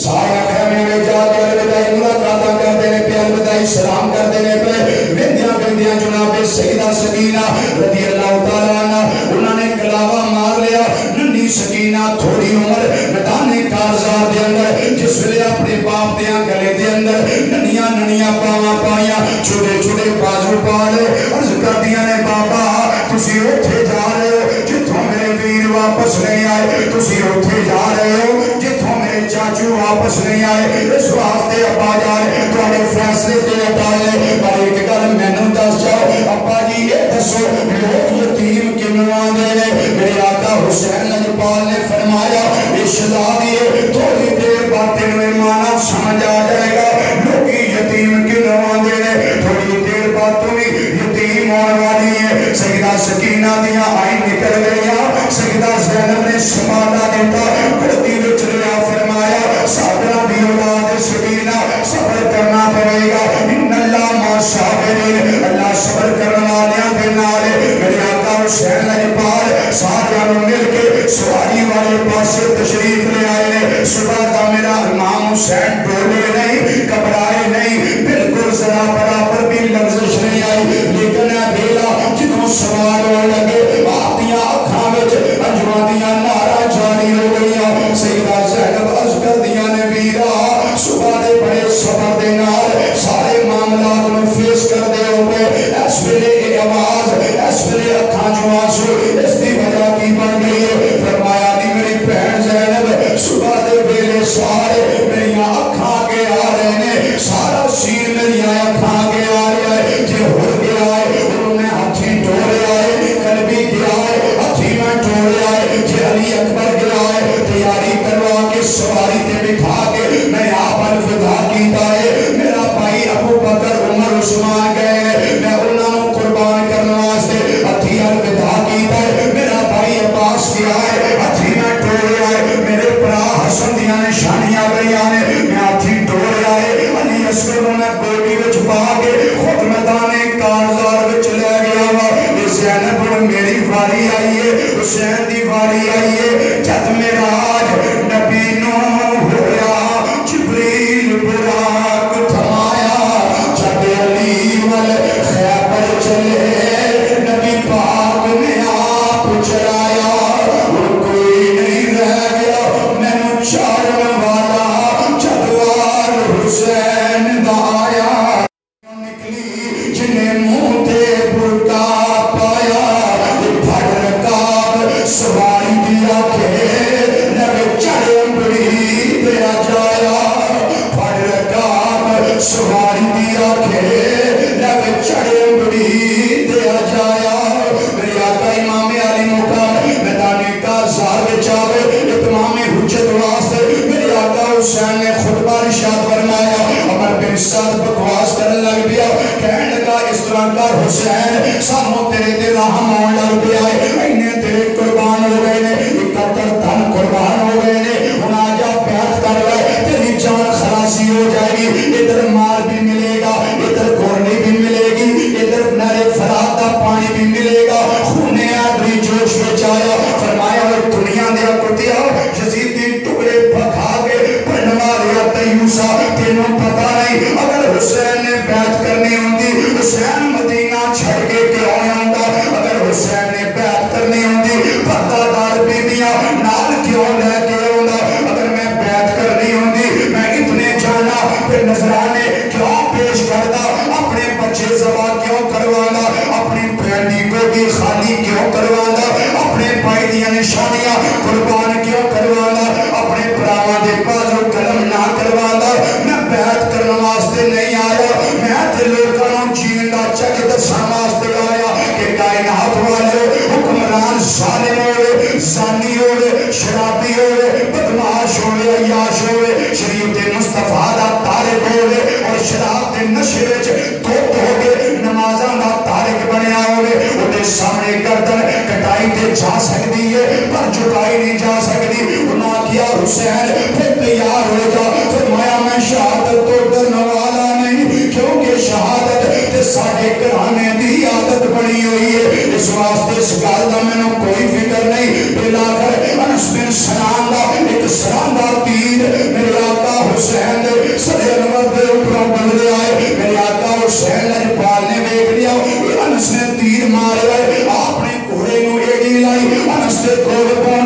سارے خیمے میں جا کے الوداعی ملاقاتاں کرتے ہیں پہ الوداعی سلام کرتے ہیں پہ بندیاں بندیاں جناب سیدہ سکینہ رضی اللہ تعالیٰ عنہ انہوں نے کلاوہ مار لیا ننی سکینہ تھوڑی عمر میدان کارزار دے اندر جس ویلے اپنے باپ دیاں گلے دے اندر ننیاں ننیاں پاواں پائیاں چھوٹے چھوٹے بازو پا لے عرض کر دیا نے بابا تسی اوتھے جا رہے ہو جتھوں میرے ویر واپس نہیں آئے تسی اوتھے جا رہے ہو جتھوں میرے چاچو واپس نہیں آئے اس واسطے ابا جان تواڈے فیصلے تے ڈالے پر ایک گل مینوں دس جاؤ ابا جی یہ دسو لوگ یتیم کیوں آندے نے میرے آقا حسین لجپال نے فرمایا شہزادی تھوڑی دیر بعد تینوں مانا سمجھ آ جائے گا لوگی یتیم کیوں آندے نے تھوڑی دیر بعد تمہیں یتیم ہونے والی ہے سیدہ سکینہ دیاں آئی نکل گیا سیدہ زینب نے سنبھالا دیتا گودی وچ لیا فرمایا صابرہ دی اولاد سکینہ صبر کرنا پڑے گا ان اللہ ما صابرین اللہ صبر کرنے والیاں دے نال میرے آقا حسین لجپال سارے مل کے سواری والے پاسے تشریف لے آئے صبح کا میرا امام حسین ڈولے نہیں گھبرائے نہیں بالکل ذرا برابر بھی لفظش نہیں آئی لیکن بیلا جنہوں سوال ہو لگے آتیاں اکھاں وچ اجوادیاں نارا جاری ہو گئی سیدہ زینب ازگر دیاں نے بیرا صبح دے بڑے صبر دے نال سارے معاملات میں فیس کر دے ہوئے اس ویلے آواز اس ویلے اکھاں جو آنسو اس دی وجہ کی بن گئی ہے فرمایا دی میری بہن زینب صبح دے ویلے سارے میری اکھاں کے آ رہے نے سارا سین میری اکھاں کے آ رہا ہے جے ہو گیا ہے انہوں نے ہتھی ٹوڑے آئے قلبی گیا ہے ہتھی میں ٹوڑے آئے جے علی اکبر گیا ہے تیاری کروا کے سواری تے بٹھا کے میں آپ الفدا کیتا ہے میرا بھائی ابو بکر عمر عثمان گئے میں انہوں قربان کرنے واسطے ہتھی الفدا کیتا ہے میرا بھائی عباس گیا ہے ہتھی میں ٹوڑے آئے میرے برا حسن دیاں نشانیاں گئی آنے میں ہتھی ٹوڑے آئے علی اصغر میں گوڑی وچ پا کے خود میدان کارزار وچ لے گیا وا زینب میری واری آئی ہے حسین دی واری آئی ہے جد میرا آج نبی نو ہویا جبریل براق تھمایا جب علی وال خیبر چلے نبی پاک نے آپ چلایا اور کوئی نہیں رہ گیا میں نو چارن والا جدوار حسین دا آیا نکلی جنہیں منہ تے برکا پایا پھڑ رکاب سواری دیا کے نبی چڑھ بڑی دیا جایا پھڑ رکاب سواری دیا کے نبی چڑھ بڑی دیا جایا میری آقا امام علی مقام میدان کارزار وچ آوے اتمام حجت واسطے میری آقا حسین نے خطبہ ارشاد فرمایا عمر بن سعد بکواس کرنے لگ پیا کہنے لگا اس طرح کر حسین سانوں تیرے تے رحم ہون لگ پیا اینے تیرے قربان ہو گئے نے اکتر دھن قربان ہو گئے نے ہن آ جا بیعت کر لے تیری جان خلاصی ہو جائے گی ادھر مال بھی ملے گا ادھر گھوڑی بھی ملے گی ادھر نہر فرات کا پانی بھی ملے گا خونے آدمی جوش وچ آیا فرمایا اور دنیا دیا کتیا یزید دی ٹکڑے پکھا کے پڑھنوا لیا تیوسا تینوں پتہ نہیں اگر حسین نے بیعت کرنی ہوندی حسین مدینہ چھڑ کے کیوں آندا اگر حسین نے بیعت کرنی ہوندی پردہ دار بیبیاں نال کیوں لے کے آندا اگر میں بیعت کرنی ہوندی میں اتنے جانا پھر نظرانے کیوں پیش کردا اپنے بچے ذبح کیوں کروانا اپنی بہنی کو بھی خالی کیوں کروانا اپنے بھائی دیاں نشانیاں قربان کیوں کروانا اپنے براواں دے بازو قلم نہ کروانا میں بیعت کرنے واسطے نہیں آیا میں تے لوکاں نوں جین دا چک دسن واسطے آیا کہ کائنات والے حکمران ظالم ہوئے زانی ہوئے شرابی ہوئے بدماش ہوئے عیاش ہوئے شریعت مصطفیٰ دا طالب ہوئے اور شراب دے نشے وچ دھوپ ہو گئے نمازاں دا تارک بنیا ہوئے اُدے سامنے گردن کٹائی تے جا سکتی ہے پر جھکائی نہیں جا سکتی انہاں کیا حسین پھر تیار ہو جا فرمایا میں شہادت تو ڈرنے والا نہیں کیونکہ شہادت تے ساڈے گھرانے دی عادت بنی ہوئی ہے اس واسطے اس گل دا مینوں کوئی فکر نہیں بلا کر انس بن سنان دا ایک سراندہ تیر میرے آقا واسطے کھول پاؤ